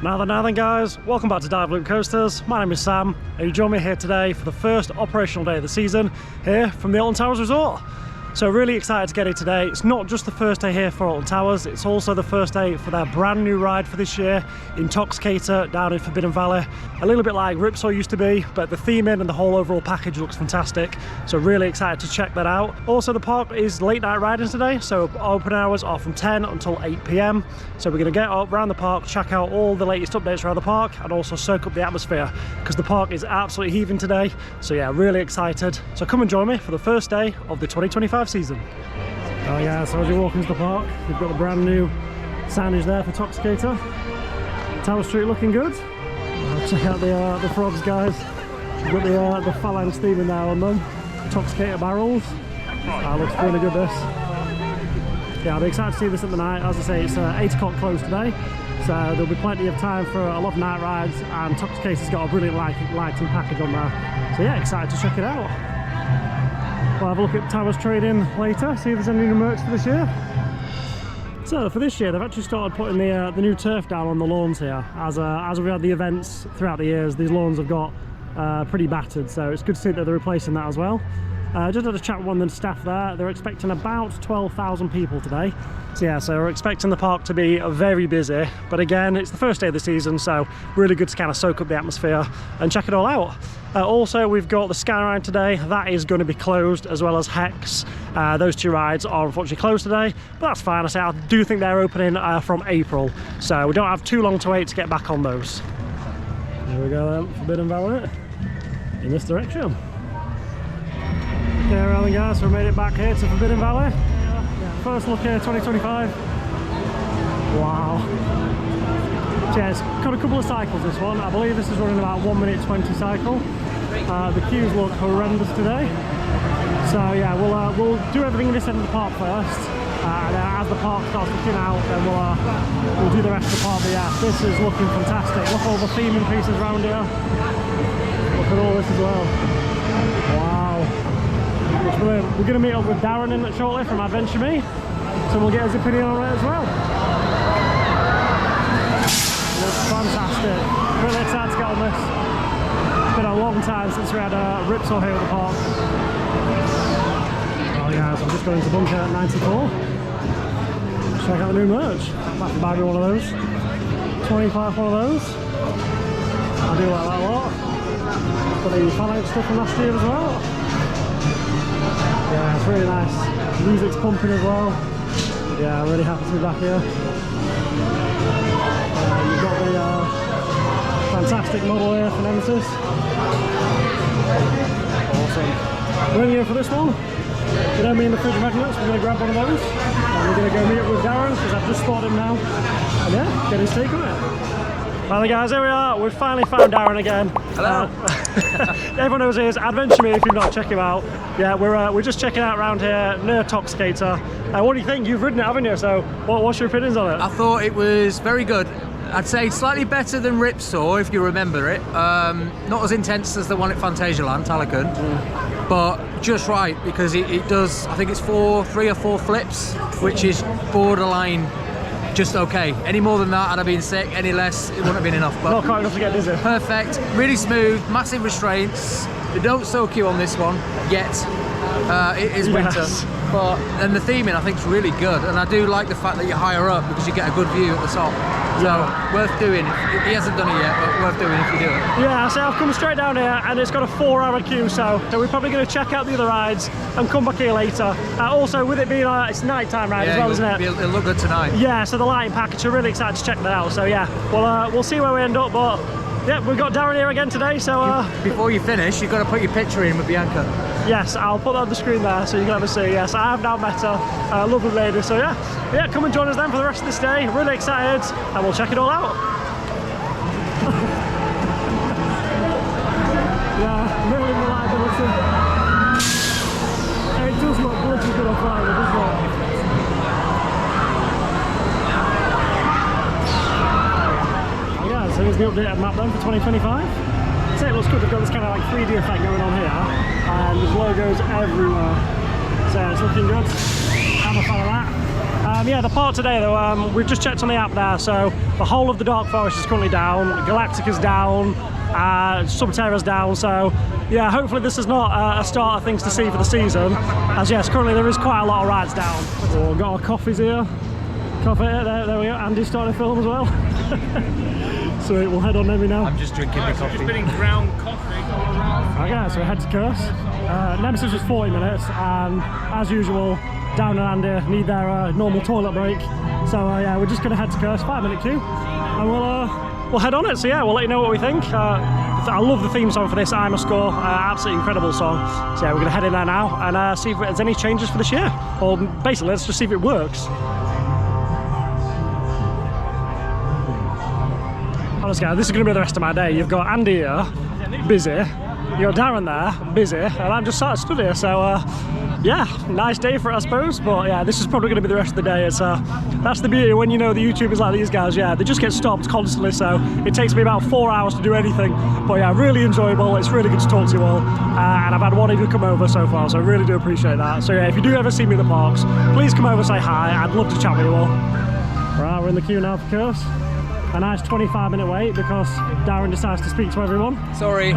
Now then guys, welcome back to Dive Loop Coasters. My name is Sam and you join me here today for the first operational day of the season here from the Alton Towers Resort. So really excited to get here today. It's not just the first day here for Alton Towers, it's also the first day for their brand new ride for this year in Toxicator down in Forbidden Valley. A little bit like Ripsaw used to be, but the theming and the whole overall package looks fantastic. So really excited to check that out. Also the park is late night riding today, so open hours are from 10 until 8 PM. So we're going to get up around the park, check out all the latest updates around the park and also soak up the atmosphere because the park is absolutely heaving today. So yeah, really excited. So come and join me for the first day of the 2025 season. Oh yeah, so as you walk into the park, we've got the brand new signage there for Toxicator. Tower Street looking good. Check out the frogs, guys. We've got the phalanx theming there on them. Toxicator barrels. That looks really good, this. Yeah, I'll be excited to see this at the night. As I say, it's 8 o'clock close today, so there'll be plenty of time for a lot of night rides, and Toxicator's got a brilliant lighting package on there. So yeah, excited to check it out. We'll have a look at Towers trading later, see if there's any new merch for this year. So for this year, they've actually started putting the new turf down on the lawns here. As we've had the events throughout the years, these lawns have got pretty battered, so it's good to see that they're replacing that as well. Just had a chat with one of the staff there. They're expecting about 12,000 people today. So yeah, so we're expecting the park to be very busy. But again, it's the first day of the season, so really good to kind of soak up the atmosphere and check it all out. Also, we've got the Skyline today. That is going to be closed, as well as Hex. Those two rides are unfortunately closed today, but that's fine. I do think they're opening from April, so we don't have too long to wait to get back on those. There we go then, Forbidden Valley in this direction. Okay, right then guys, so we made it back here to Forbidden Valley. First look here, 2025. Wow. Yeah, it's got a couple of cycles, this one. I believe this is running about 1 minute 20 cycle. The queues look horrendous today. So yeah, we'll do everything in this end of the park first. And as the park starts looking out, then we'll do the rest of the park. But yeah, this is looking fantastic. Look at all the theming pieces around here. Look at all this as well. Wow. We're going to meet up with Darren in it shortly from Adventure Me, so we'll get his opinion on it as well. Looks fantastic. Really excited to get on this. It's been a long time since we had a Ripsaw here at the park. Oh guys, I'm just going to bunker 94. Check out the new merch. I have to buy me one of those. 25 one of those. I do like that a lot. Got the phalanx stuff from last year as well. Yeah, it's really nice. The music's pumping as well. Yeah, I'm really happy to be back here. You've got the fantastic model here for Nemesis. Awesome. We're in here for this one. You know me and the fridge magnets, we're going to grab one of those. And we're going to go meet up with Darren, because I've just spotted him now. And yeah, get his take on it. Well guys, here we are. We've finally found Darren again. Hello. Everyone knows he is. Adventure Me if you've not checked him out. Yeah, we're just checking out around here near Toxicator. What do you think? You've ridden it, haven't you? So what's your opinions on it? I thought it was very good. I'd say slightly better than Ripsaw, if you remember it. Not as intense as the one at Fantasialand, Talakun, but just right, because it does, I think it's 3 or 4 flips, which is borderline just okay. Any more than that, I'd have been sick. Any less, it wouldn't have been enough. But not quite enough to get dizzy. Perfect, really smooth, massive restraints. They don't soak you on this one yet. It is winter, but and the theming I think is really good, and I do like the fact that you're higher up because you get a good view at the top. So worth doing. He hasn't done it yet, but worth doing if you do it. Yeah, so I've come straight down here and it's got a 4-hour queue, so we're probably going to check out the other rides and come back here later. Also, with it being it's nighttime ride as well, isn't it? It'll look good tonight. Yeah, so the lighting package, we're really excited to check that out. So yeah, we'll see where we end up, but yeah, we've got Darren here again today, so before you finish, you've got to put your picture in with Bianca. Yes, I'll put that on the screen there so you can have a see. Yes, I have now met her, lovely lady. So yeah, come and join us then for the rest of this day. Really excited, and we'll check it all out. Yeah, really reliability. It does look bloody good on fire, doesn't it? So here's the updated map then for 2025. I'd say it looks good. They've got this kind of like 3D effect going on here, and there's logos everywhere. So it's looking good. I'm a fan of that. Yeah, the park today though, we've just checked on the app there, so the whole of the Dark Forest is currently down, Galactica's down, Subterra's down, so yeah, hopefully this is not a start of things to see for the season, as yes, currently there is quite a lot of rides down. Oh, we've got our coffees here. Coffee, there we go, Andy's starting to film as well. Sweet, we'll head on maybe now. I'm just drinking the coffee. Just been in ground coffee. Okay, so we head to Curse. Nemesis was 40 minutes, and as usual, Darren and Andy need their normal toilet break. So yeah, we're just going to head to Curse, 5-minute queue, and we'll head on it. So yeah, we'll let you know what we think. I love the theme song for this, I'm a Score, absolutely incredible song. So yeah, we're going to head in there now and see if there's any changes for this year. Or basically, let's just see if it works. Honestly, this is going to be the rest of my day. You've got Andy here, busy. You've got Darren there, busy. And I'm just sat at study. So, yeah, nice day for it, I suppose. But yeah, this is probably going to be the rest of the day. It's that's the beauty when you know the YouTubers like these guys. Yeah, they just get stopped constantly. So it takes me about 4 hours to do anything. But yeah, really enjoyable. It's really good to talk to you all. And I've had one of you come over so far. So I really do appreciate that. So yeah, if you do ever see me in the parks, please come over, say hi. I'd love to chat with you all. Right, we're in the queue now for Curse. A nice 25-minute wait because Darren decides to speak to everyone. Sorry.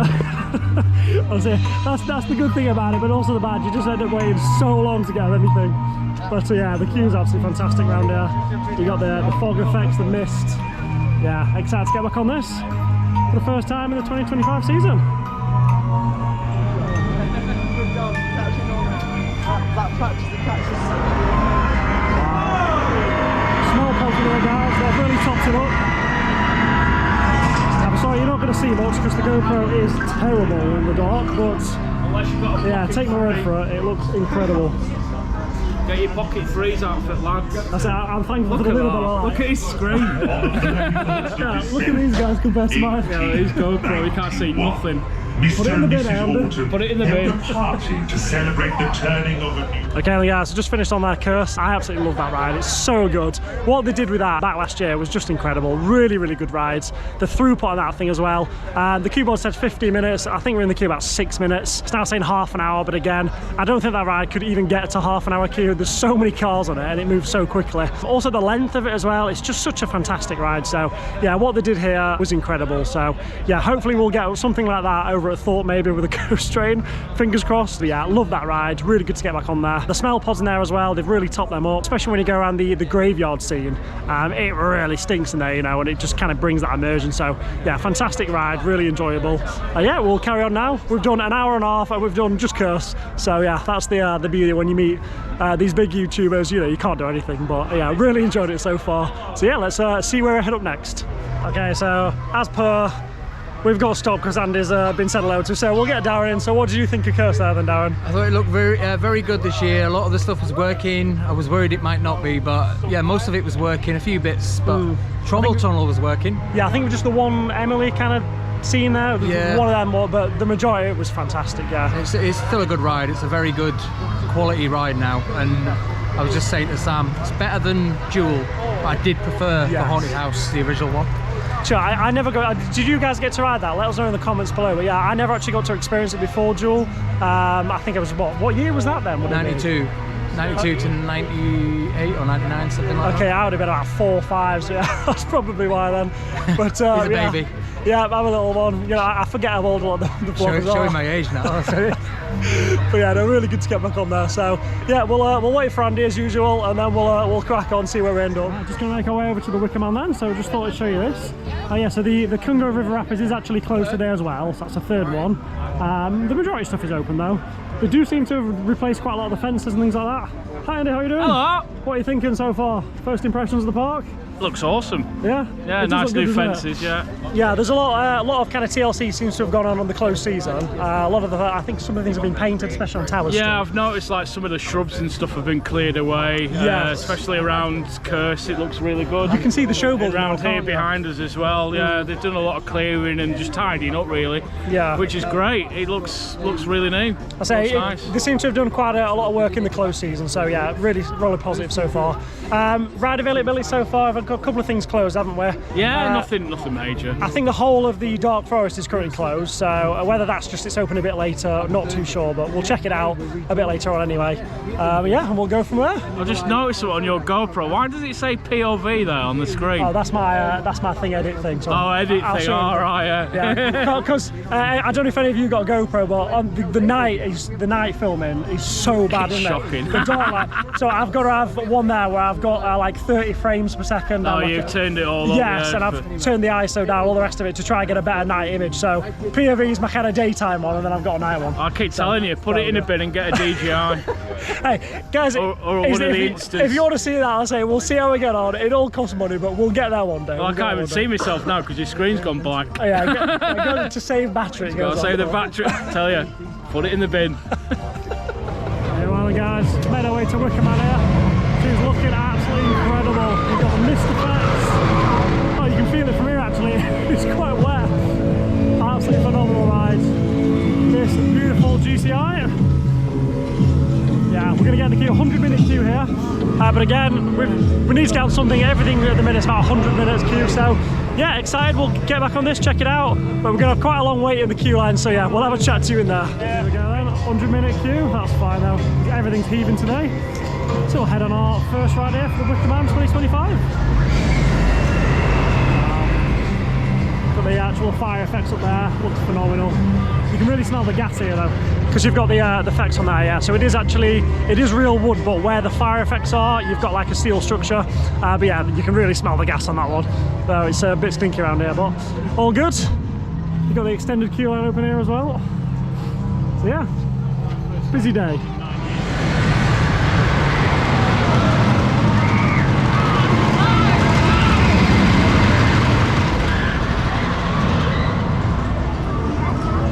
Honestly, that's the good thing about it, but also the bad. You just end up waiting so long to get anything. But yeah, the queue's absolutely fantastic around here. You got the fog effects, the mist. Yeah, excited to get back on this for the first time in the 2025 season. Small popular guys, they've really topped it up. Sorry, you're not going to see much because the GoPro is terrible in the dark, but yeah, take my word for it, it looks incredible. Get your pocket freeze outfit, lads. That's it, I'm thankful for the little bit of light. Look at his screen. Yeah, look at these guys compared to mine. Yeah, his GoPro, you can't see nothing. Put it in the bin, Andy. Put it in the bin. Party to celebrate the turning of a new. Okay, guys, so just finished on that Curse. I absolutely love that ride. It's so good. What they did with that back last year was just incredible. Really, really good rides. The throughput on that thing as well. The queue board said 15 minutes. I think we're in the queue about 6 minutes. It's now saying half an hour, but again, I don't think that ride could even get to half an hour queue. There's so many cars on it and it moves so quickly. Also, the length of it as well. It's just such a fantastic ride. So yeah, what they did here was incredible. So yeah, hopefully we'll get something like that over at Thought maybe with a Ghost Train. Fingers crossed. But yeah, love that ride. Really good to get back on there. The smell pods in there as well. They've really topped them up, especially when you go around the graveyard scene. It really stinks in there, you know, and it just kind of brings that immersion. So yeah, fantastic ride, really enjoyable. Yeah, we'll carry on now. We've done an hour and a half and we've done just Curse. So yeah, that's the beauty when you meet these big YouTubers. You know, you can't do anything, but yeah, really enjoyed it so far. So yeah, let's see where I head up next. Okay, so as per, we've got to stop because Andy's been said hello to, so we'll get Darren in. So what did you think of Curse there then, Darren? I thought it looked very good this year. A lot of the stuff was working. I was worried it might not be, but yeah, most of it was working. A few bits, but Trommel Tunnel was working. Yeah, I think it was just the one Emily kind of scene there. Yeah. One of them more, but the majority it was fantastic, yeah. It's still a good ride. It's a very good quality ride now, and I was just saying to Sam, it's better than Jewel, but I did prefer the Haunted House, the original one. Sure, I never got. Did you guys get to ride that? Let us know in the comments below. But yeah, I never actually got to experience it before Jewel. I think it was what year was that then? 92 to 98 or 99, something like that. Okay, I would have been about 4 or 5, so yeah, that's probably why then. But he's a yeah. baby. Yeah, I'm a little one. You know, I forget how old a lot of the vloggers are. Showing my age now. But yeah, they're really good to get back on there. So yeah, we'll wait for Andy as usual, and then we'll crack on, see where we end up. Just gonna make our way over to the Wicker Man then. So just thought I'd show you this. Oh yeah, so the Congo River Rapids is actually closed today as well. So that's a third one. The majority of stuff is open though. They do seem to have replaced quite a lot of the fences and things like that. Hi Andy, how are you doing? Hello. What are you thinking so far? First impressions of the park? Looks awesome. Yeah? Yeah, nice new fences, yeah. Yeah, there's a lot of kind of TLC seems to have gone on the closed season. A lot of I think some of the things have been painted, especially on Tower Street. Yeah, I've noticed like some of the shrubs and stuff have been cleared away. Especially around Curse, it looks really good. You can see the showboat around here behind us as well. Yeah, they've done a lot of clearing and just tidying up really. Yeah, which is great. It looks really neat. I say nice. They seem to have done quite a lot of work in the closed season. So yeah, really positive so far. Ride availability so far. I've got a couple of things closed, haven't we? Yeah, nothing major. I think the whole of the Dark Forest is currently closed, so whether that's just it's open a bit later, not too sure, but we'll check it out a bit later on anyway. Yeah, and we'll go from there. I just noticed it on your GoPro. Why does it say POV there on the screen? Oh, that's my thing, edit thing. So edit thing. All right, yeah. Because I don't know if any of you got a GoPro, but on the night filming is so bad, isn't shocking. it? The dark light. So I've got to have one there where I've got like 30 frames per second. Oh, you've turned it all up. Yes, and I've turned the ISO down, all the rest of it to try and get a better night image. So POV is my kind of daytime one, and then I've got a night one. I keep telling you, put it in a bin and get a DJI. Hey, guys, or one of the instants. If you want to see that, I'll say we'll see how we get on. It all costs money, but we'll get there one day. Well, I can't even see myself now because your screen's gone black. Oh, yeah, I go to save battery. Gotta save the battery. Tell you, put it in the bin. Hey, well, guys, made our way to Wickham here. She's looking absolutely incredible. We've got the mist effects. Oh, you can feel it from here actually. It's quite wet. Absolutely phenomenal ride. This beautiful GCI. Yeah, we're going to get in the queue, 100-minute queue here. But again, we need to get on something. Everything at the minute is about 100 minutes queue. So yeah, excited. We'll get back on this, check it out. But we're going to have quite a long wait in the queue line. So yeah, we'll have a chat to you in there. Here we go then, 100-minute queue. That's fine though. Everything's heaving today. So we'll head on our first ride here for the Wickham 2025. Got the actual fire effects up there. Looks phenomenal. You can really smell the gas here though, because you've got the effects on there, yeah. So it is real wood, but where the fire effects are, you've got like a steel structure. But yeah, you can really smell the gas on that one. So it's a bit stinky around here, but all good. You've got the extended queue line open here as well. So yeah, busy day.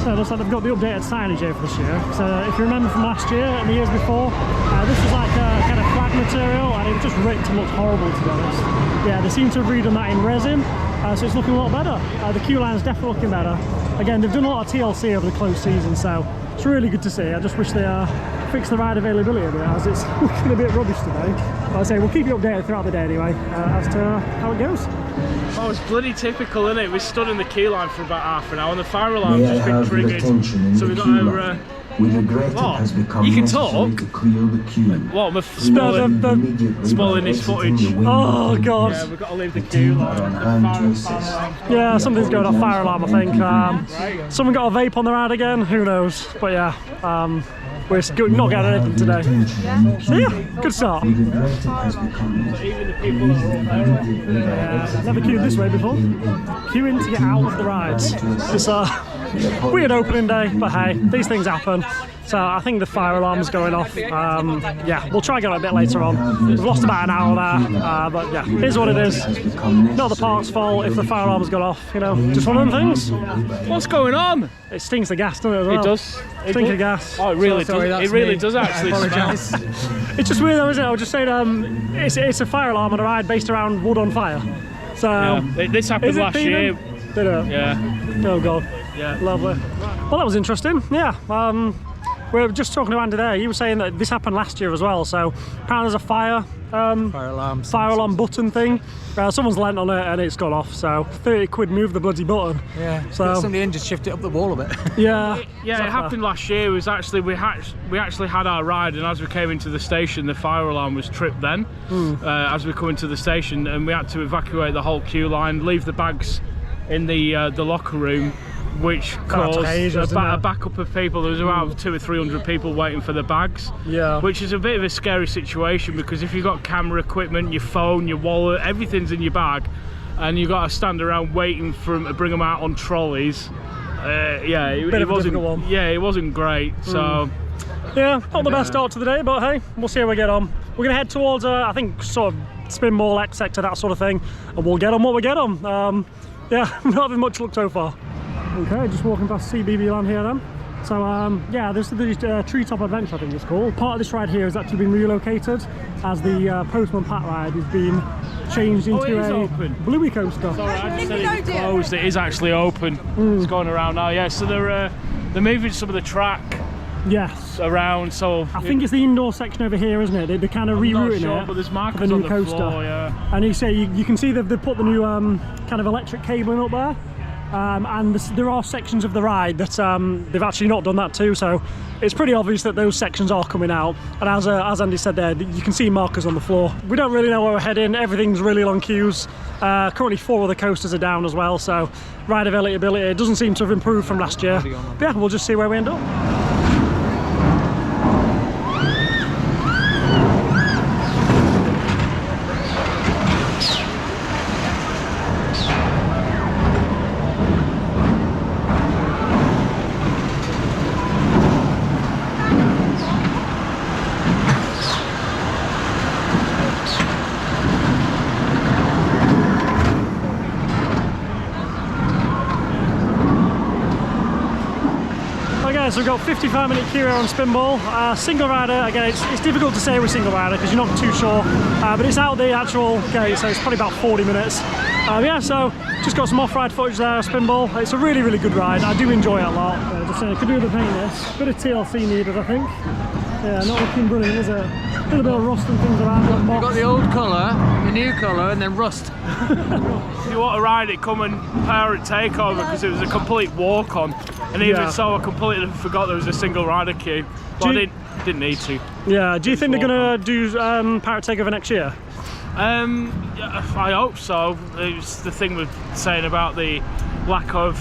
So it looks like they've got the updated signage here for this year. So if you remember from last year and the years before, this was like a kind of flag material and it was just ripped and looked horrible, to be honest. Yeah, they seem to have redone that in resin, so it's looking a lot better. The queue line is definitely looking better. Again, they've done a lot of TLC over the closed season, so it's really good to see. I just wish they fixed the ride availability a bit, as it's looking a bit rubbish today. But I say we'll keep you updated throughout the day anyway, as to how it goes. Oh, it's bloody typical, isn't it? We stood in the queue line for about half an hour and the fire alarm's just been triggered. So we've got our... We regret it has become you can necessary talk. to clear the queue. What, we're spoiling his footage. Oh god. Yeah, we've got to leave the queue line. Yeah, something's going off, fire alarm I think. Someone got a vape on the ride again, who knows. But yeah, we're not getting anything today. So yeah, good start. Even the people that are up there. Never queued this way before. Queuing to get out of the rides. It's weird opening day, but hey, these things happen. So I think the fire alarm's going off. Yeah, we'll try and get it a bit later on. We've lost about an hour there, but yeah, here's what it is. Not the park's fault if the fire alarm's gone off, you know, just one of them things. What's going on? It stinks the gas, doesn't it, as well? It does. Stink of gas. Oh, it really does. It really does actually smell. It's just weird though, isn't it? I was just saying, it's a fire alarm on a ride based around wood on fire. So yeah. This happened last year. Did it? Yeah. Oh god. Yeah. Lovely. Well, that was interesting. Yeah. We were just talking to Andy there. He was saying that this happened last year as well. So apparently there's a fire alarm button thing. Someone's lent on it and it's gone off. So 30 quid move the bloody button. Yeah. So somebody in just shifted it up the wall a bit. Yeah. Yeah. It happened last year. It was actually we actually had our ride, and as we came into the station, the fire alarm was tripped. Then, as we come into the station, and we had to evacuate the whole queue line, leave the bags in the locker room, which caused a backup of people. There was about 200 or 300 people waiting for the bags. Yeah. Which is a bit of a scary situation, because if you've got camera equipment, your phone, your wallet, everything's in your bag, and you've got to stand around waiting for them to bring them out on trolleys. Yeah, it wasn't. Yeah, it wasn't great. So. Yeah, not the best start to the day, but hey, we'll see how we get on. We're gonna head towards, I think, sort of spin mall, X sector, that sort of thing, and we'll get on what we get on. Yeah, not having much luck so far. Okay, just walking past CBB land here then. So yeah, this is the Treetop Adventure, I think it's called. Part of this ride here has actually been relocated, as the Postman Pat ride has been changed into a Bluey coaster. Sorry, I just said it was closed. It is actually open. It's going around now. Yeah, so they're moving some of the track. Yes. Around, so I think it's the indoor section over here, isn't it? They're kind of rerouting it, but there's markers for the new on the coaster. floor, yeah. And you can see they've put the new kind of electric cabling up there. and there are sections of the ride that they've actually not done that too, so it's pretty obvious that those sections are coming out. And as Andy said there, you can see markers on the floor. We don't really know where we're heading. Everything's really long queues. Currently 4 other coasters are down as well, so ride availability doesn't seem to have improved from last year. But yeah, we'll just see where we end up. So we've got 55-minute queue here on Spinball. Single rider, again, it's difficult to say with single rider because you're not too sure, but it's out the actual gate, so it's probably about 40 minutes. Yeah, so just got some off-ride footage there of Spinball. It's a really, really good ride. I do enjoy it a lot. Just saying, could do with the paint this. Bit of TLC needed, I think. Yeah, not looking brilliant, is it? A little bit of rust and things around. You've got the old colour, the new colour, and then rust. If you want to ride it, come and Pirate Takeover, because it was a complete walk-on. And even so, I completely forgot there was a single rider queue. But I didn't need to. Yeah, do you think they're going to do Pirate Takeover next year? I hope so. It's the thing with saying about the lack of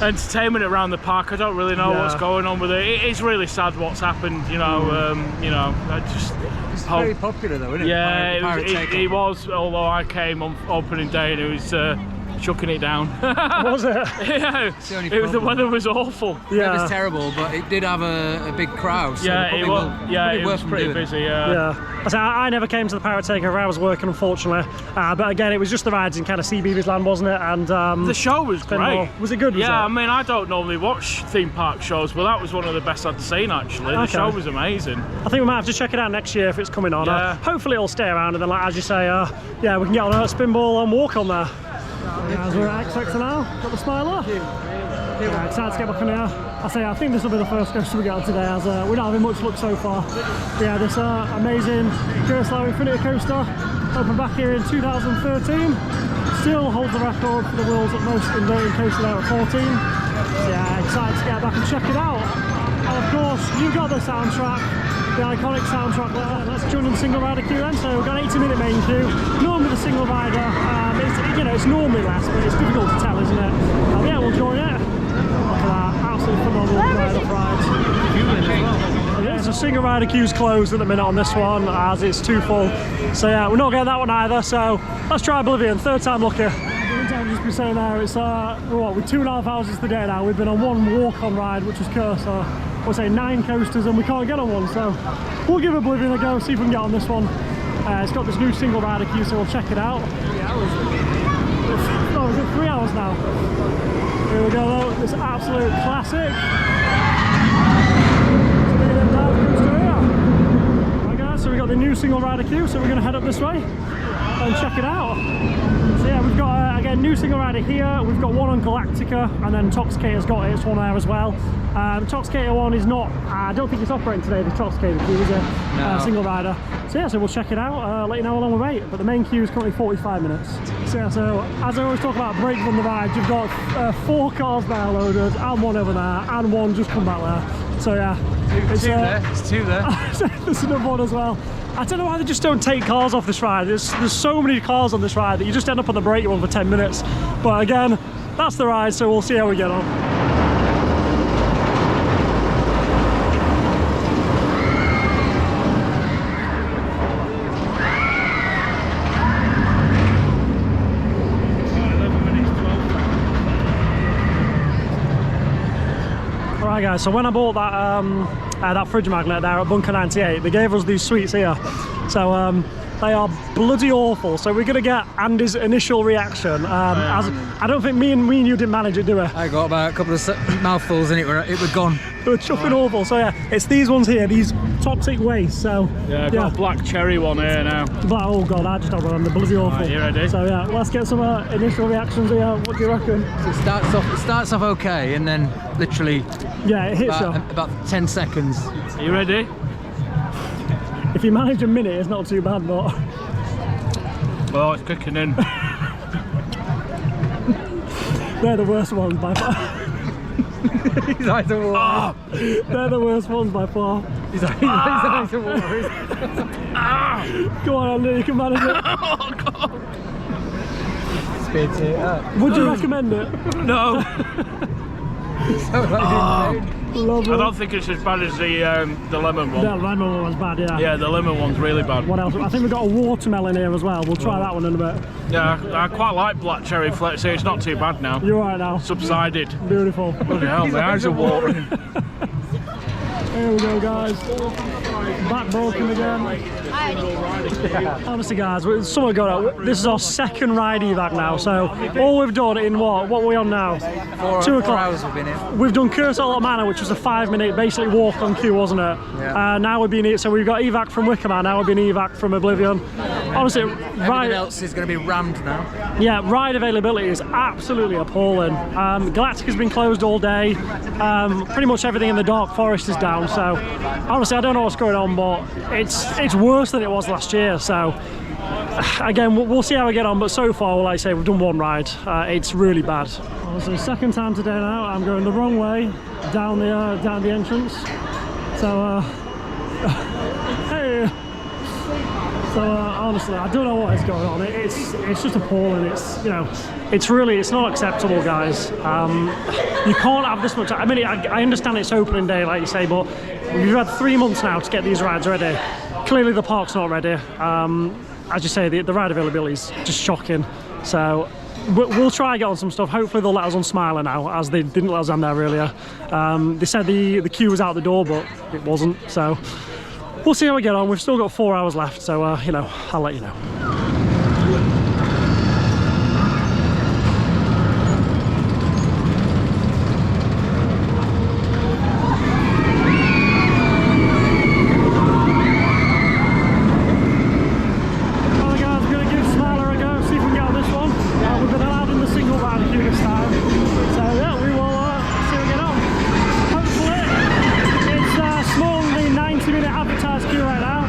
entertainment around the park. I don't really know what's going on with it. It's really sad what's happened, you know. I just it's very popular though, isn't it? Yeah, it was, although I came on opening day and it was chucking it down. Was it? Yeah, the weather was awful. Yeah, it was terrible, but it did have a big crowd. So yeah, it was pretty busy. Yeah. I never came to the Pirate Takeover. I was working, unfortunately. But again, it was just the rides in kind of Sea Beaver's Land, wasn't it? And the show was great. Was it good? I mean, I don't normally watch theme park shows, but that was one of the best I'd seen actually. The show was amazing. I think we might have to check it out next year if it's coming on. Hopefully it'll stay around, and then, like as you say, yeah, we can get on a Spinball and walk on there. As we're at XX now, got the Smiler. Yeah, excited to get back on here. I think this will be the first coaster we get on today, as we're not having much luck so far. But yeah, this amazing Gerstlauer Infinity coaster opened back here in 2013. Still holds the record for the world's most inverting coaster there at 14. So yeah, excited to get back and check it out. And of course, you've got the soundtrack, the iconic soundtrack there. Let's join in the single rider queue then. So we've got an 80-minute main queue. Normally the single rider, it's normally less, but it's difficult to tell, isn't it? Yeah, we'll join it. Look at that, absolutely phenomenal ride of rides. Yeah, so single rider queue's closed at the minute on this one, as it's too full. So yeah, we're not getting that one either. So let's try Oblivion. Third time lucky. I've just been saying there, it's we're 2.5 hours into the day now. We've been on one walk-on ride, which was cursed. So we'll say 9 coasters, and we can't get on one. So we'll give Oblivion a go, see if we can get on this one. It's got this new single rider queue, so we'll check it out. 3 hours. Oh, is it 3 hours now? Here we go though, this absolute classic. Right guys, so we got the new single rider queue, so we're going to head up this way and check it out. So yeah, we've got again new single rider here. We've got one on Galactica, and then Toxicator's got its one there as well. Toxicator one is not, I don't think it's operating today, the Toxicator queue, is it? No. Single rider. So yeah, so we'll check it out, let you know how long we wait. But the main queue is currently 45 minutes. So yeah, so as I always talk about breaks on the ride, you've got 4 cars there loaded, and one over there, and one just come back there. So yeah. It's 2 there. It's 2 there. There's another one as well. I don't know why they just don't take cars off this ride. There's so many cars on this ride that you just end up on the break one for 10 minutes. But again, that's the ride, so we'll see how we get on. Alright guys, so when I bought that fridge magnet there at Bunker 98, they gave us these sweets here. So they are bloody awful. So we're going to get Andy's initial reaction. As I don't think me and you didn't manage it, do we? I got about a couple of mouthfuls and it were gone. They were chuffing awful. So yeah, it's these ones here, these toxic waste. So yeah, I've got a black cherry one here now. But, oh god, I just don't know them. They're bloody awful. Right, you ready? So yeah, let's get some initial reactions here. What do you reckon? So it starts off okay, and then literally it hits about 10 seconds. Are you ready? If you manage a minute, it's not too bad, but... Well, it's kicking in. They're the worst ones by far. He's out of water. They're the worst ones by far. He's out of water. Go on, Andy, you can manage it. Oh, God. Spits it up. Would you recommend it? No. Lovely. I don't think it's as bad as the lemon one. The lemon one was bad, yeah. Yeah, the lemon one's really bad. What else? I think we've got a watermelon here as well. We'll try that one in a bit. Yeah, I quite like black cherry flakes here. It's not too bad now. You're right now. Subsided. Beautiful. Bloody hell, my eyes are watering. Here we go, guys. Back broken again. Honestly, guys, someone got out. This is our second ride evac now. So all we've done in what are we on now? 2 o'clock. 4 hours we've been here. We've done Cursor Manor, which was a 5-minute basically walk on queue, wasn't it? Yeah. Now we've been so we've got evac from Wickerman. Now we've been evac from Oblivion. Honestly, Everything else is going to be rammed now. yeah, ride availability is absolutely appalling. Galactica's been closed all day. Pretty much everything in the Dark Forest is down. So honestly, I don't know what's going on, but it's worse than it was last year. So again, we'll see how we get on. But so far, like I say, we've done one ride. It's really bad. So second time today now. I'm going the wrong way down the entrance. So hey. So honestly, I don't know what is going on. It's just appalling. It's it's not acceptable, guys. You can't have this much. I mean, I understand it's opening day, like you say, but we've had 3 months now to get these rides ready. Clearly, the park's not ready. As you say, the ride availability is just shocking. So we'll try and get on some stuff. Hopefully, they'll let us on Smiler now, as they didn't let us on there earlier. They said the queue was out the door, but it wasn't. So we'll see how we get on. We've still got 4 hours left, so I'll let you know. Alright guys, we're going to give Smiler a go, see if we can get on this one. We've been allowed in the single ride queue this time, so yeah, we will see how we get on. Hopefully it's small, the 90-minute advertised queue right now,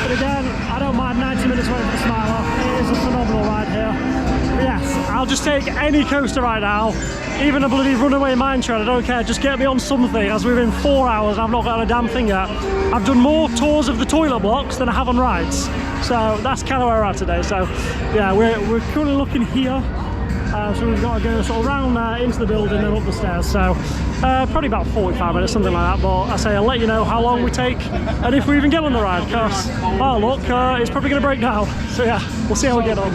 but again, I don't mind 90 minutes waiting for the Smiler. It is a phenomenal ride here. But yes, I'll just take any coaster right now, even a bloody runaway mine train, I don't care, just get me on something, as we've been 4 hours and I've not got on a damn thing yet. I've done more tours of the toilet blocks than I have on rides, so that's kind of where we're at today. So yeah, we're currently looking here. So we've got to go sort of round into the building and up the stairs, so probably about 45 minutes, something like that. But I say I'll let you know how long we take and if we even get on the ride, because oh look, it's probably going to break down. So yeah, we'll see how we get on.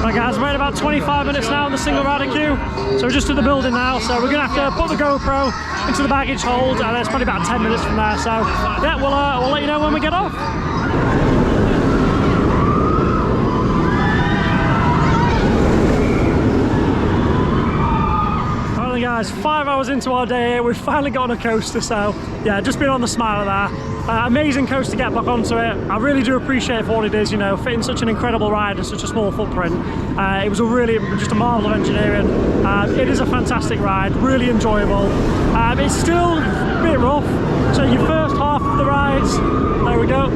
Right guys, we're at about 25 minutes now in the single rider queue, so we're just at the building now, so we're going to have to put the GoPro into the baggage hold, and it's probably about 10 minutes from there, so yeah, we'll let you know when we get off. Alright guys, 5 hours into our day here, we've finally got on a coaster, so yeah, just been on the Smiler there. Amazing coaster to get back onto it. I really do appreciate it for what it is, fitting such an incredible ride in such a small footprint. It was just a marvel of engineering. It is a fantastic ride, really enjoyable. It's still a bit rough, so your first half of the rides, there we go.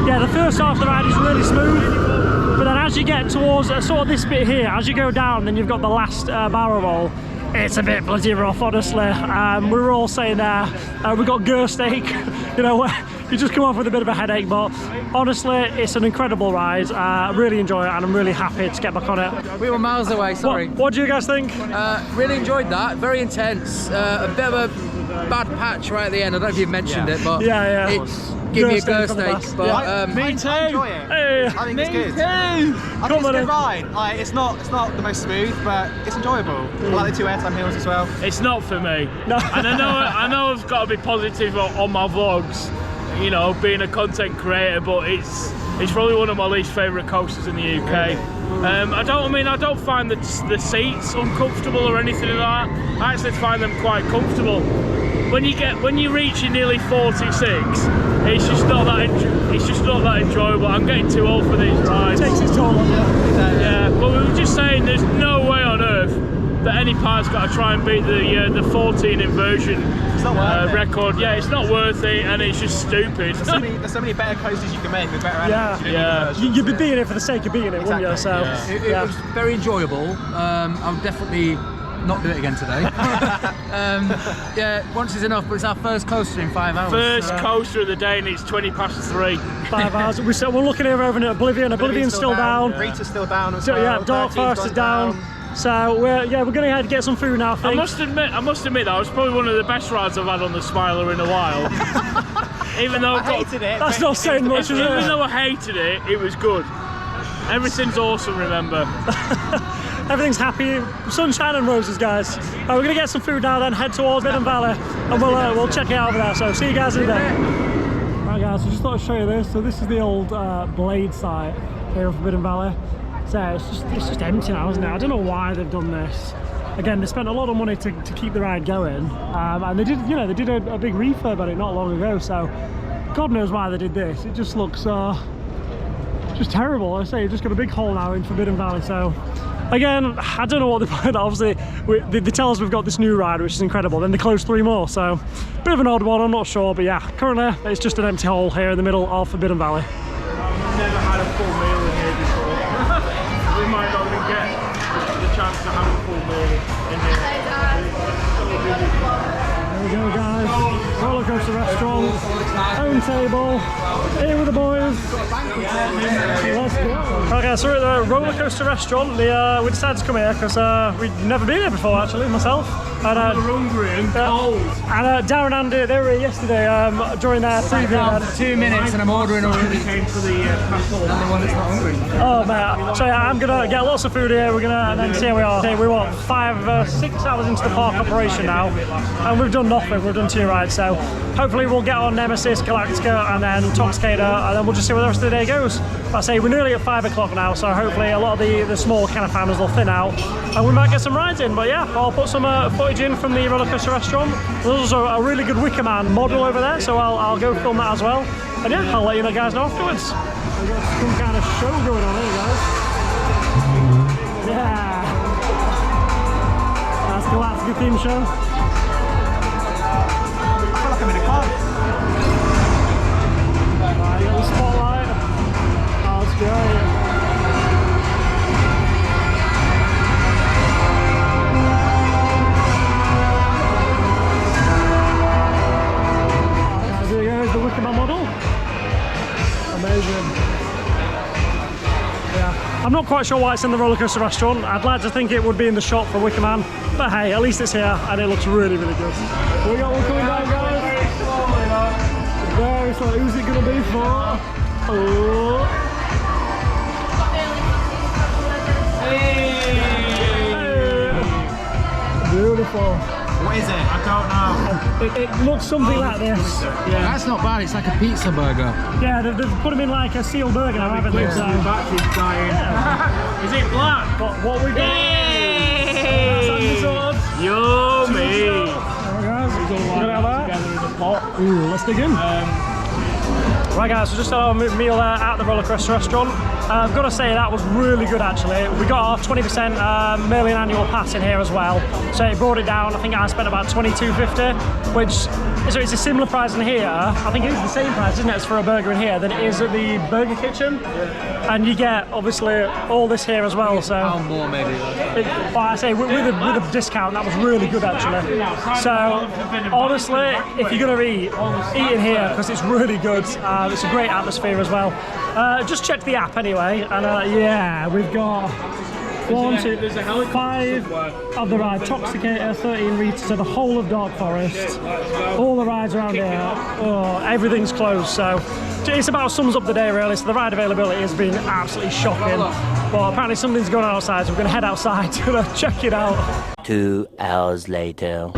Yeah, the first half of the ride is really smooth, but then as you get towards sort of this bit here, as you go down, then you've got the last barrel roll. It's a bit bloody rough, honestly. We were all saying there, we got Gerst ache, you just come off with a bit of a headache, but honestly, it's an incredible ride. I really enjoy it, and I'm really happy to get back on it. We were miles away, sorry. What do you guys think? Really enjoyed that, very intense. A bit of a bad patch right at the end. I don't know if you've mentioned it, but yeah. It's give me a Gerst ache. But me too. I enjoy it. Hey. I think it's good. Too. I think it's a good ride. Like, it's not the most smooth, but it's enjoyable. I like the 2 airtime hills as well. It's not for me. No. And I know I've got to be positive on my vlogs, being a content creator, but it's probably one of my least favourite coasters in the UK. I don't find the seats uncomfortable or anything like that. I actually find them quite comfortable. When you reach your nearly 46, it's just not that enjoyable. I'm getting too old for these rides. It takes its toll on you. Yeah, but we were just saying there's no way on earth that any part's got to try and beat the 14 inversion record. Yeah, it's not worth it, and it's just stupid. There's so many better coasters you can make with better engines. Yeah. You'd be beating it for the sake of beating it, wouldn't you? So, It was very enjoyable. I'll definitely not do it again today. Yeah, once is enough, but it's our first coaster in 5 hours. First coaster of the day, and it's 3:20. 5 hours. We're looking here over at Oblivion. Oblivion's still down. Rita's still down as So, well. yeah, Dark 13's Forest is gone down. So we're going to head to get some food now. I think. I must admit that was probably one of the best rides I've had on the Smiler in a while. Even though I hated it. That's not saying much, is it? Even though I hated it, it was good. Everything's awesome. Remember. Everything's happy, sunshine and roses, guys. We're going to get some food now, then head towards Forbidden Valley, and we'll check it out over there. So see you guys in a bit. Right, guys. So just thought I'd show you this. So this is the old Blade site here of Forbidden Valley. So it's just empty now, isn't it? I don't know why they've done this. Again, they spent a lot of money to keep the ride going, and they did a big refurb on it not long ago. So God knows why they did this. It just looks just terrible. I say, you've just got a big hole now in Forbidden Valley. So again, I don't know what they planned. Obviously, they tell us we've got this new ride, which is incredible. Then they closed 3 more. So bit of an odd one. I'm not sure, but yeah, currently it's just an empty hole here in the middle of Forbidden Valley. I've never had a full meal in here before. We might not even get the chance to have a full meal in here. There we go, guys. Roller coaster restaurant, own table, here with the boys. Let's go. Okay, so we're at the roller coaster restaurant. We decided to come here because we'd never been here before, actually, myself. And, We're hungry and cold. And Darren and Andy, they were here yesterday during their preview. Down for 2 minutes and I'm ordering already. Came for the castle. I'm the one that's not hungry. Oh man, so yeah, I'm gonna get lots of food here. We're gonna and then see how we are. Okay, we want 6 hours into the park operation now, and we've done nothing. We've done 2 rides, so hopefully we'll get on Nemesis, Galactica, and then Toxicator, and then we'll just see where the rest of the day goes. Like I say, we're nearly at 5 o'clock now, so hopefully a lot of the small kind of families will thin out, and we might get some rides in. But yeah, I'll put some footage in from the roller coaster restaurant. There's also a really good Wicker Man model over there, so I'll go film that as well. And yeah, I'll let you guys know afterwards. We've got some kind of show going on here, guys. Yeah. That's the Galactica theme show. I feel like I'm in a car. Right, you got the spotlight. Oh, that's great. Right, there you go, the Wicker Man model. Amazing. Yeah, I'm not quite sure why it's in the roller coaster restaurant. I'd like to think it would be in the shop for Wicker Man, but hey, at least it's here and it looks really, really good. We got one coming down, guys. Very slow. Who's it going to be for? Oh. Hey. Beautiful. What is it? I don't know. It looks something like this. Yeah. That's not bad, it's like a pizza burger. Yeah, they've put them in like a sealed burger now, haven't they? So, Battery's dying. yeah. Is it black? But what we got? Yummy! There we go. Together in a pot. Ooh, let's dig in. Right guys, so just had our meal there at the roller coaster restaurant. I've got to say that was really good actually. We got our 20% Merlin annual pass in here as well, so it brought it down. I think I spent about $22.50, which so it's a similar price in here. I think it is the same price, isn't it, as for a burger in here than it is at the Burger Kitchen. And you get obviously all this here as well. So £1 more maybe. well, I say with a discount, that was really good actually. So honestly, if you're gonna eat in here because it's really good. It's a great atmosphere as well. Just check the app anyway, and yeah, we've got 1, 2, 5 of the ride, Toxicator, 13 Rita, so the whole of Dark Forest, all the rides around here. Oh, everything's closed, so it's about sums up the day really. So the ride availability has been absolutely shocking, but apparently something's going on outside, so we're going to head outside to check it out. 2 hours later.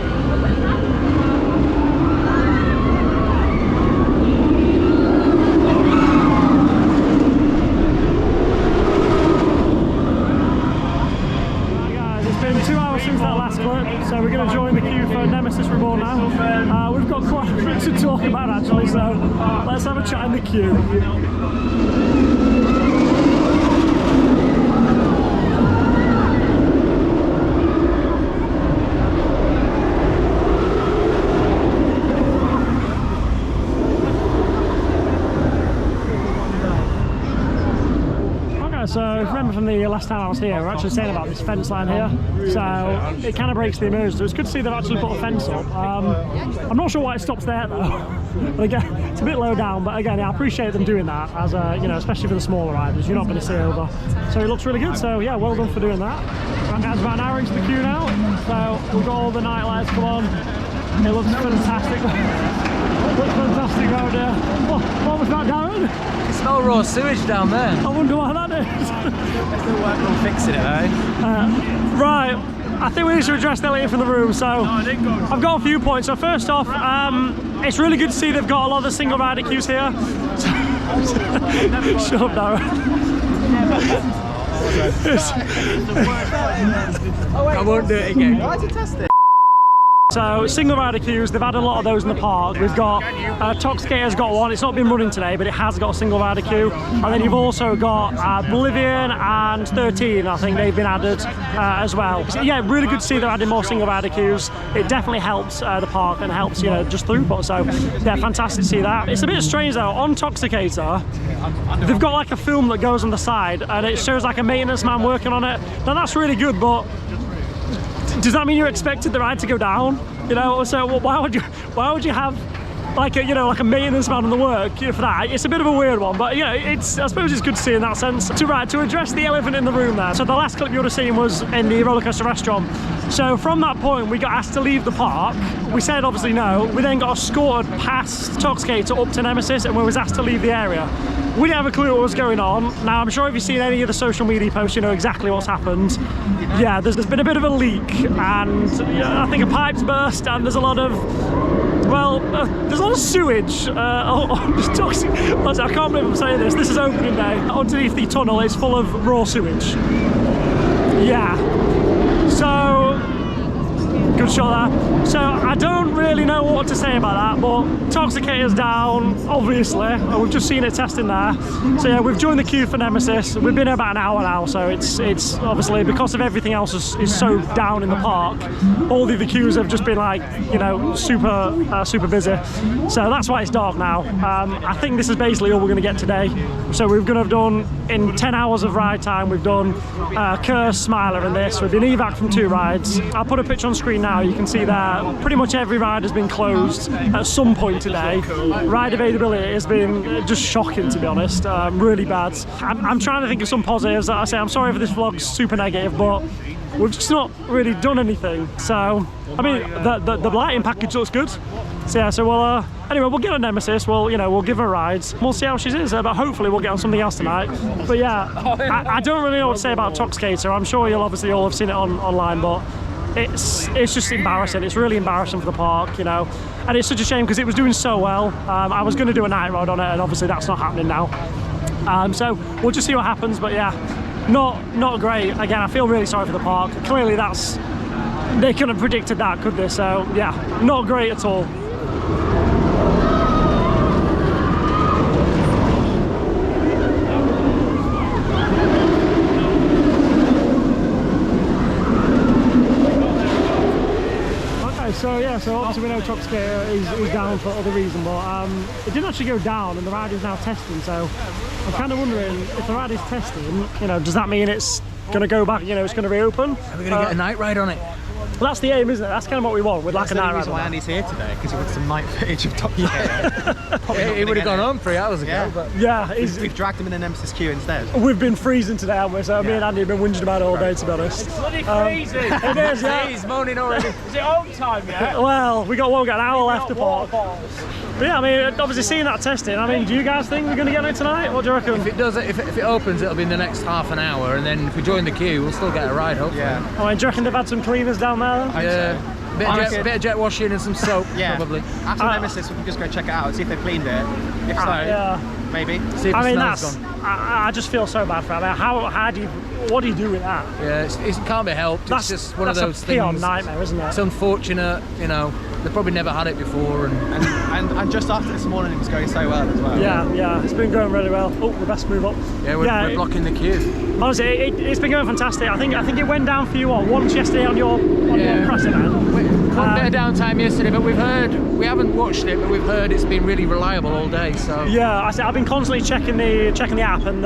last clip, so we're going to join the queue for Nemesis Reborn now. We've got quite a bit to talk about actually, so let's have a chat in the queue. So if you remember from the last time I was here, we're actually saying about this fence line here, so it kind of breaks the immersion. So it's good to see they've actually put a fence up. I'm not sure why it stops there though, but again, it's a bit low down, but again, yeah, I appreciate them doing that, as you know, especially for the smaller riders, you're not going to see over. So it looks really good, so yeah, well done for doing that. Right guys, about an hour into the queue now, so we've got all the night lights come on. It looks fantastic. It looks fantastic out there. What was that, Darren? You smell raw sewage down there. I wonder why that is. There's no work on fixing it though. Right, I think we need to address the elephant in the room. So I've got a few points. So first off, it's really good to see they've got a lot of the single rider queues here. Shut up, Darren. I won't do it again. Why is it tested? So single rider queues, they've had a lot of those in the park. We've got Toxicator's got one. It's not been running today, but it has got a single rider queue. And then you've also got Oblivion and 13. I think they've been added as well. So, yeah, really good to see they're adding more single rider queues. It definitely helps the park and helps, you know, just throughput. So yeah, fantastic to see that. It's a bit strange though. On Toxicator, they've got like a film that goes on the side, and it shows like a maintenance man working on it. Now that's really good, but does that mean you're expected the ride to go down? You know, so why would you have like a, you know, like a maintenance man on the work for that? It's a bit of a weird one, but yeah, I suppose it's good to see in that sense. To address the elephant in the room there. So the last clip you would have seen was in the roller coaster restaurant. So from that point, we got asked to leave the park. We said obviously no. We then got escorted past Toxicator up to Nemesis, and we was asked to leave the area. We didn't have a clue what was going on. Now, I'm sure if you've seen any of the social media posts, you know exactly what's happened. Yeah, there's been a bit of a leak, and I think a pipe's burst, and there's a lot of, well, there's a lot of sewage. Toxic. I can't believe I'm saying this. This is opening day. Underneath the tunnel, it's full of raw sewage. Yeah. So, good shot there. So I don't really know what to say about that, but Toxicator's down, obviously. We've just seen it testing there. So yeah, we've joined the queue for Nemesis. We've been here about an hour now, so it's obviously because of everything else is so down in the park. All the other queues have just been like, you know, super busy. So that's why it's dark now. I think this is basically all we're going to get today. So we're going to have done, in 10 hours of ride time, we've done Curse, Smiler and this. We've been evac from 2 rides. I'll put a picture on screen now. You can see that pretty much every ride has been closed at some point today. Ride availability has been just shocking, to be honest. Really bad. I'm trying to think of some positives. I say I'm sorry if this vlog's super negative, but we've just not really done anything. So I mean, the lighting package looks good. So yeah, so we'll anyway, we'll get on Nemesis. We'll give her rides. We'll see how she is, but hopefully we'll get on something else tonight. But yeah, I don't really know what to say about Toxicator. I'm sure you'll obviously all have seen it online, but it's just embarrassing. It's really embarrassing for the park, you know, and it's such a shame because it was doing so well. I was going to do a night ride on it, and obviously that's not happening now. So we'll just see what happens. But yeah, not great. Again, I feel really sorry for the park. Clearly they couldn't have predicted that, could they? So yeah, not great at all. So yeah, so obviously we know Toxicator is down for other reason, but it didn't actually go down, and the ride is now testing. So I'm kind of wondering if the ride is testing, you know, does that mean it's going to go back? You know, it's going to reopen? Are we going to get a night ride on it? Well, that's the aim, isn't it? That's kind of what we want. We'd like a night ride. That's the reason why Andy's here today, because he wants some night footage of Toxicator. He would have gone home 3 hours ago. Yeah, but yeah, we've dragged him in the Nemesis queue instead. We've been freezing today, haven't we? So me and Andy have been whinging about it all day, to be honest. It's bloody freezing. It is, yeah. He's moaning already. Is it home time yet? Well, we got an hour left to park. But yeah, I mean, obviously seeing that testing, I mean, do you guys think we're going to get it tonight? What do you reckon? If it opens, it'll be in the next half an hour, and then if we join the queue, we'll still get a ride, hopefully. Yeah. I mean, do you reckon they've had some cleaners down there? Yeah. Bit of jet washing and some soap, yeah. probably. After Nemesis, we can just go check it out and see if they've cleaned it. If so, yeah. maybe. See if I the mean, smell's that's. gone. I just feel so bad for him. How do you? What do you do with that? Yeah, it can't be helped. That's It's just one of that's those a peon things. nightmare, isn't it? It's unfortunate, you know. They've probably never had it before, And just after this morning, it was going so well as well. Yeah, it's been going really well. Oh, the best move up. yeah, we're blocking the queue. Honestly, it's been going fantastic. I think it went down for you once yesterday on your press event. One bit of downtime yesterday, but we haven't watched it, but we've heard it's been really reliable all day. So Yeah, I've been constantly checking the app, and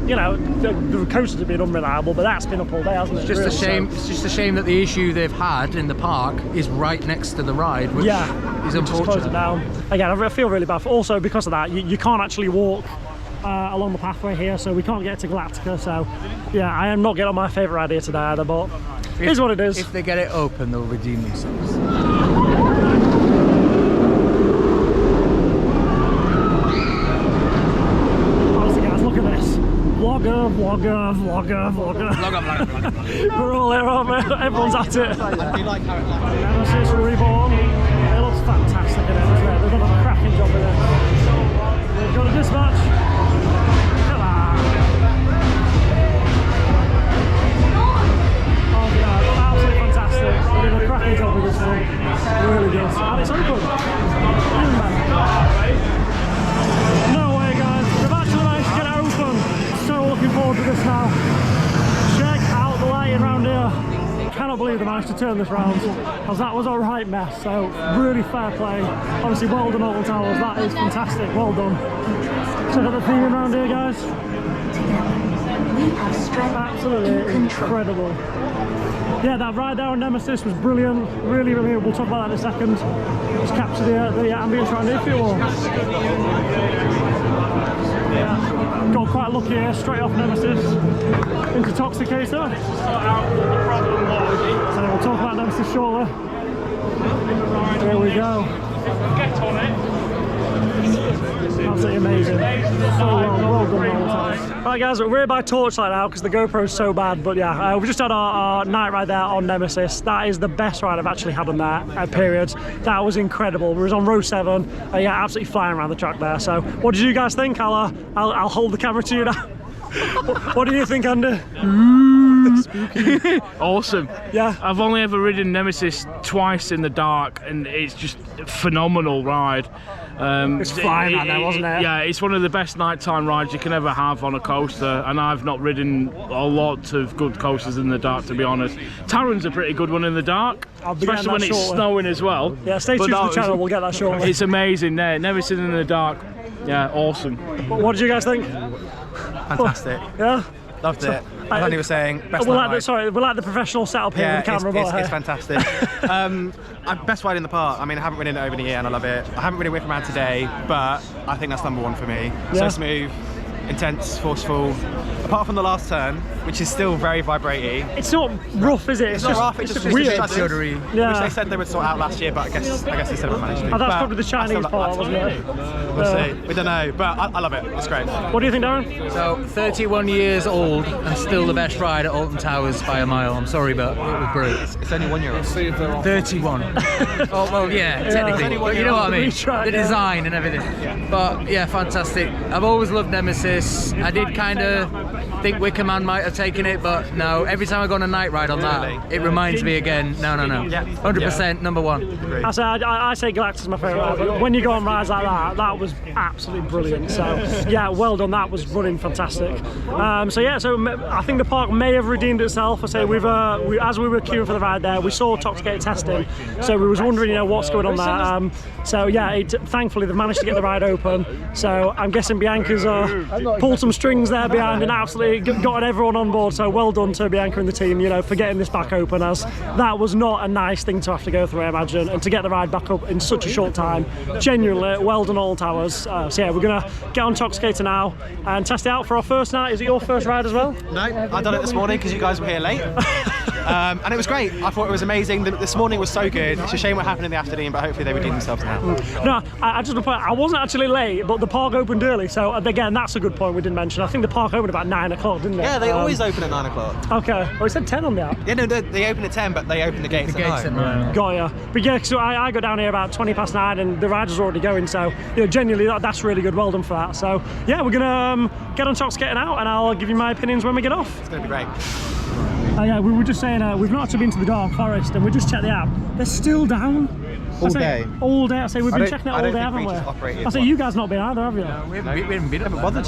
you know, the coasters have been unreliable, but that's been up all day, hasn't it? it's just really? a shame. It's just a shame that the issue they've had in the park is right next to the ride, which is just close it unfortunate. down. Again, I feel really bad. Also, because of that, you can't actually walk along the pathway here, so we can't get to Galactica. So, yeah, I am not getting on my favourite ride here today either, but it is what it is. If they get it open, they'll redeem themselves. Honestly, guys, look at this. Vlogger. We're all here, aren't we? Everyone's at it. I do like how it looks. Nemesis Reborn. It looks fantastic in it, doesn't it? They've done a cracking job with it. We've got a dispatch. Look at that. Oh yeah, absolutely fantastic. They've done a cracking job with this one. Really good. And it's open. No way, guys. They've actually managed to get it open. So looking forward to this now. Check out the lighting around here. Cannot believe they managed to turn this round, as that was a right mess. So really fair play. Honestly, well done, Alton Towers. That is fantastic. Well done. Check out the theming around here, guys. Absolutely incredible. Yeah, that ride there on Nemesis was brilliant. Really, really. We'll talk about that in a second. Just capture the ambience around here for you all. Yeah, got quite lucky here, straight off Nemesis into Toxicator. So we'll talk about Nemesis shortly. There we go. Get on it. Absolutely amazing. So well done all the time. Right guys, we're here by Torchlight now because the GoPro's so bad, but yeah, we just had our night ride there on Nemesis. That is the best ride I've actually had on that period. That was incredible. We was on row 7, yeah, absolutely flying around the track there. So what did you guys think? I'll hold the camera to you now. What do you think, Andy? Spooky. Awesome. Yeah. I've only ever ridden Nemesis twice in the dark, and it's just a phenomenal ride. It's flying out there, wasn't it? Yeah, it's one of the best nighttime rides you can ever have on a coaster, and I've not ridden a lot of good coasters in the dark, to be honest. Taron's a pretty good one in the dark, especially when it's snowing as well. Yeah, stay tuned to the channel, we'll get that shortly. It's amazing there. Nemesis in the dark. Yeah, awesome. What did you guys think? Fantastic. Yeah? Loved it. As Andy was saying, best we're night like ride. we're like the professional setup here with the camera. It's fantastic. Best ride in the park. I mean, I haven't ridden it over the year and I love it. I haven't ridden Whip Around today, but I think that's #1 for me. Yeah. So smooth, intense, forceful. Apart from the last turn, which is still very vibrating. It's not rough, is it? It's not rough, it's just weird. juddery, Yeah. which they said they would sort out last year, but I guess they still haven't managed to. Oh, that's But probably the I still Chinese like part, that. wasn't it? We'll see. We don't know, but I love it. It's great. What do you think, Darren? So 31 years old and still the best ride at Alton Towers by a mile. I'm sorry, but it was brilliant. It's only 1 year old. 31. Oh well, yeah, technically, but you know what I mean. The design and everything. But yeah, fantastic. I've always loved Nemesis. I did kind of think Wicker Man might have taken it, but no. Every time I go on a night ride on that, it reminds me again. No. 100% #1. I say Galactic's my favourite ride, but when you go on rides like that was absolutely brilliant. So yeah, well done. That was running fantastic. So yeah, I think the park may have redeemed itself. I say as we were queuing for the ride there, we saw Toxicator testing, so we was wondering, what's going on there. So yeah, thankfully they've managed to get the ride open. So I'm guessing Bianca's pulled some strings there behind and absolutely got everyone on board. So well done to Bianca and the team, for getting this back open, as that was not a nice thing to have to go through, I imagine, and to get the ride back up in such a short time. Genuinely, well done, Alton Towers. So yeah, we're gonna get on Toxicator now and test it out for our first night. Is it your first ride as well? No, I done it this morning because you guys were here late. And it was great. I thought it was amazing. This morning was so good. It's a shame what happened in the afternoon, but hopefully they redeem themselves now. No, I just want to point, I wasn't actually late, but the park opened early, so again, that's a good point we didn't mention. I think the park opened about 9 o'clock, didn't it? Yeah, they always open at 9 o'clock. Okay, well, it said 10 on the app. Yeah, no, they open at 10, but they open the gates at 9. Got ya. But yeah, so I got down here about 20 past 9 and the riders are already going, so you know, genuinely that's really good. Well done for that. So yeah, we're gonna get on Toxicator now and I'll give you my opinions when we get off. It's gonna be great. Yeah, we were just saying we've not actually been to the Dark Forest and we just checked the app. They're still down. All day? All day. I say we've been checking it all day, haven't we? I say you guys not been either, have you? No, we haven't bothered.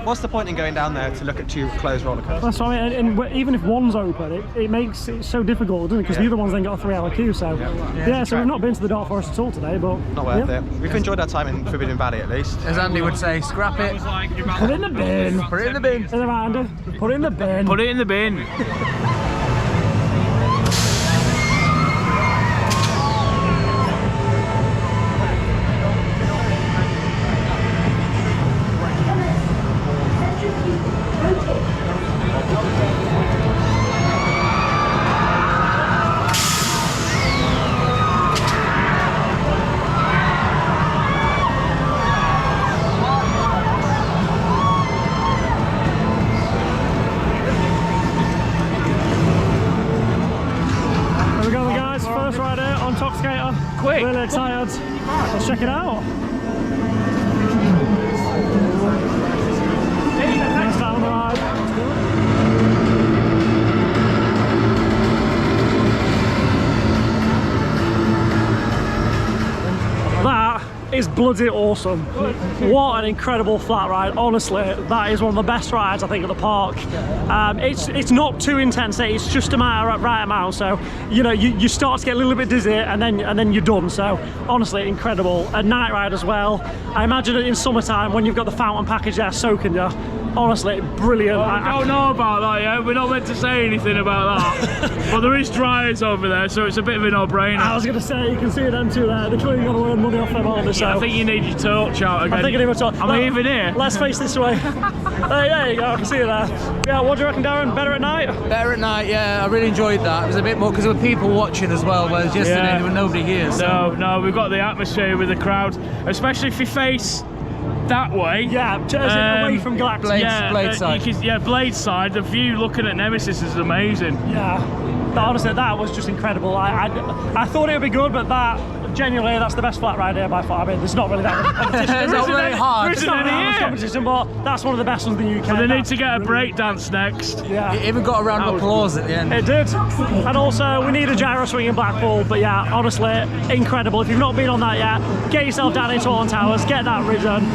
What's the point in going down there to look at 2 closed roller coasters? That's what I mean, and even if one's open, it makes it so difficult, doesn't it? Because the other one's then got a 3-hour queue, so yeah, so we've not been to the Dark Forest at all today, but not worth it. We've enjoyed our time in Forbidden Valley at least. As Andy would say, scrap it. Put it in the bin. Put it in the bin. Is it right, Andy? Put it in the bin. Put it in the bin. Toxicator. Quick. Really excited. Let's check it out. Next down the ride. That is bloody awesome. What an incredible flat ride. Honestly, that is one of the best rides I think at the park. It's not too intense, it's just a right amount, so you know you start to get a little bit dizzy and then you're done. So honestly, incredible. A night ride as well. I imagine it in summertime when you've got the fountain package there soaking you. Honestly, brilliant. Well, I don't know about that yet. We're not meant to say anything about that. But there is dryers over there, so it's a bit of a no-brainer. I was going to say, you can see them two there. They're clearly going to earn money off them, aren't they? So I think you need your torch out again. I think I need my torch. I'm even here. Let's face this way. There you go, I can see you there. Yeah, what do you reckon, Darren? Better at night? Better at night, yeah. I really enjoyed that. It was a bit more, because there were people watching as well, whereas yesterday there were nobody here. So. No, we've got the atmosphere with the crowd, especially if you face that way. Yeah, away from Galactic. Blade side. Blade side. The view looking at Nemesis is amazing. Yeah, honestly, that was just incredible. I thought it would be good, but genuinely, that's the best flat ride here by far. I mean, there's not really that much competition. It's not very hard. It's not that much competition, but that's one of the best ones in the UK. But they need to get a breakdance next. Yeah. It even got a round of applause at the end. It did. And also, we need a gyro swing in Blackpool. But yeah, honestly, incredible. If you've not been on that yet, get yourself down into Alton Towers, get that ridden.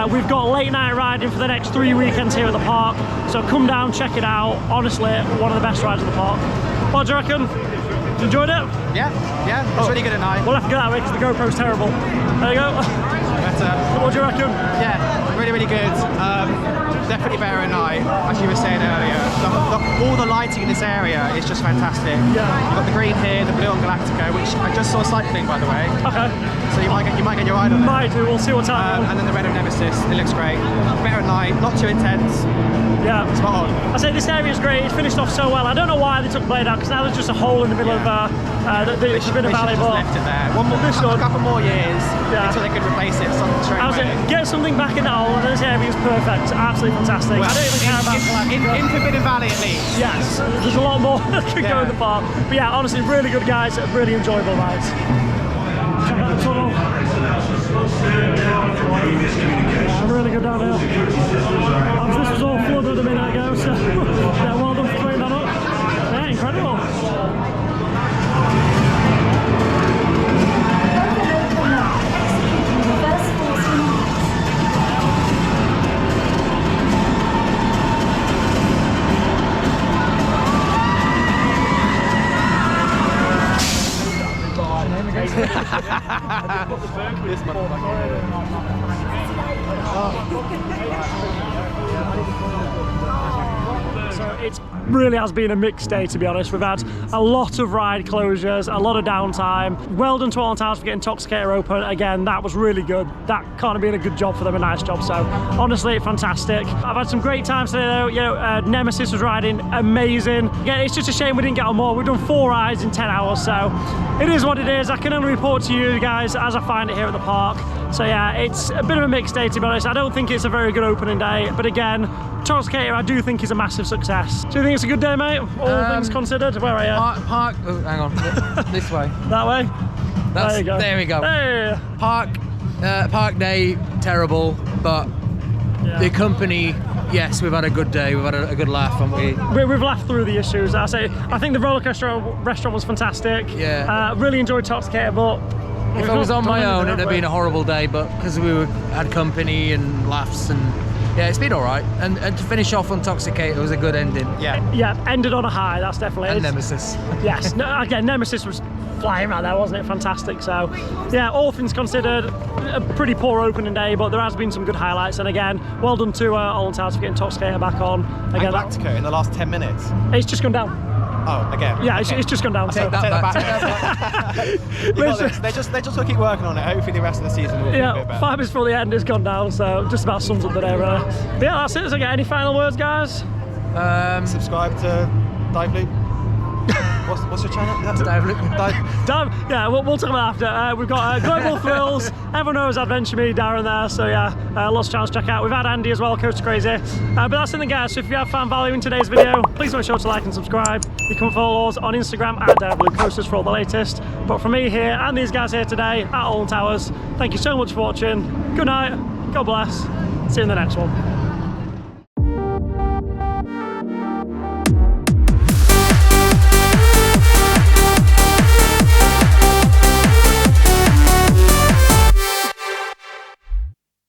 We've got late night riding for the next 3 weekends here at the park. So come down, check it out. Honestly, one of the best rides at the park. What do you reckon? Enjoyed it? Yeah, it's really good at night. We'll have to get that away because the GoPro's terrible. There you go. Better. What do you reckon? Yeah, really, really good. Definitely better at night, as you were saying earlier. All the lighting in this area is just fantastic. Yeah. You've got the green here, the blue on Galactica, which I just saw cycling, by the way. Okay. So you might get your ride on there. Might do, we'll see what's happening. And then the red of Nemesis, it looks great. Better at night, not too intense. Yeah. Spot on. I say this area is great, it's finished off so well. I don't know why they took Blade out, because now there's just a hole in the middle of the Forbidden Valley. But left it there. A couple more years until they could replace it straight away. Get something back in that hole, and this area is perfect. Absolutely fantastic. Well, I don't even care about Galactica. In Forbidden Valley at least. Yes, there's a lot more that can go in the park. But yeah, honestly, really good guys, really enjoyable rides. Check out the tunnel. Yeah, really good down here. This was all flooded a minute ago, so yeah, well done for cleaning that up. Yeah, incredible. This motherfucker. So it really has been a mixed day, to be honest. We've had a lot of ride closures, a lot of downtime. Well done to Alton Towers for getting Toxicator open. Again, that was really good. That kind of been a good job for them, a nice job. So honestly, fantastic. I've had some great times today though. You know, Nemesis was riding amazing. Yeah, it's just a shame we didn't get on more. We've done 4 rides in 10 hours, so it is what it is. I can only report to you guys as I find it here at the park. So yeah, it's a bit of a mixed day, to be honest. I don't think it's a very good opening day, but again, Toxicator I do think is a massive success. Do you think it's a good day, mate? All things considered. Where are you? Park. Oh, hang on. This way. That way? There you go. There we go. Hey. Park day, terrible, but the company, yes, we've had a good day. We've had a good laugh, haven't we? We've laughed through the issues. I think the roller coaster restaurant was fantastic. Yeah. Really enjoyed Toxicator, but if I was on my own, it'd have been a horrible day, but because we had company and laughs and yeah, it's been all right. And to finish off on Toxicator was a good ending. Yeah, ended on a high. That's definitely and it. Nemesis. Yes. No, again, Nemesis was flying right there, wasn't it? Fantastic. So yeah, all things considered, a pretty poor opening day, but there has been some good highlights. And again, well done to Alton Towers for getting Toxicator back on. Again, Galactica in the last 10 minutes. It's just gone down. Oh, again. Yeah, it's just gone down. Take that back. They just will keep working on it. Hopefully the rest of the season will be a bit better. 5 minutes before the end, it's gone down, so just about sums up the day, really. But yeah, that's it. So again, any final words, guys? Subscribe to Dive Loop. What's your channel? Dive Loop. Yeah, we'll talk about that after. We've got Global Thrills. Everyone knows Adventure Me, Darren there. So yeah, lots of channels to check out. We've had Andy as well, Coaster Crazy. But that's it, guys. So if you have found value in today's video, please make sure to like and subscribe. You can follow us on Instagram at Dive Coasters for all the latest. But from me here and these guys here today at Alton Towers, thank you so much for watching. Good night. God bless. See you in the next one.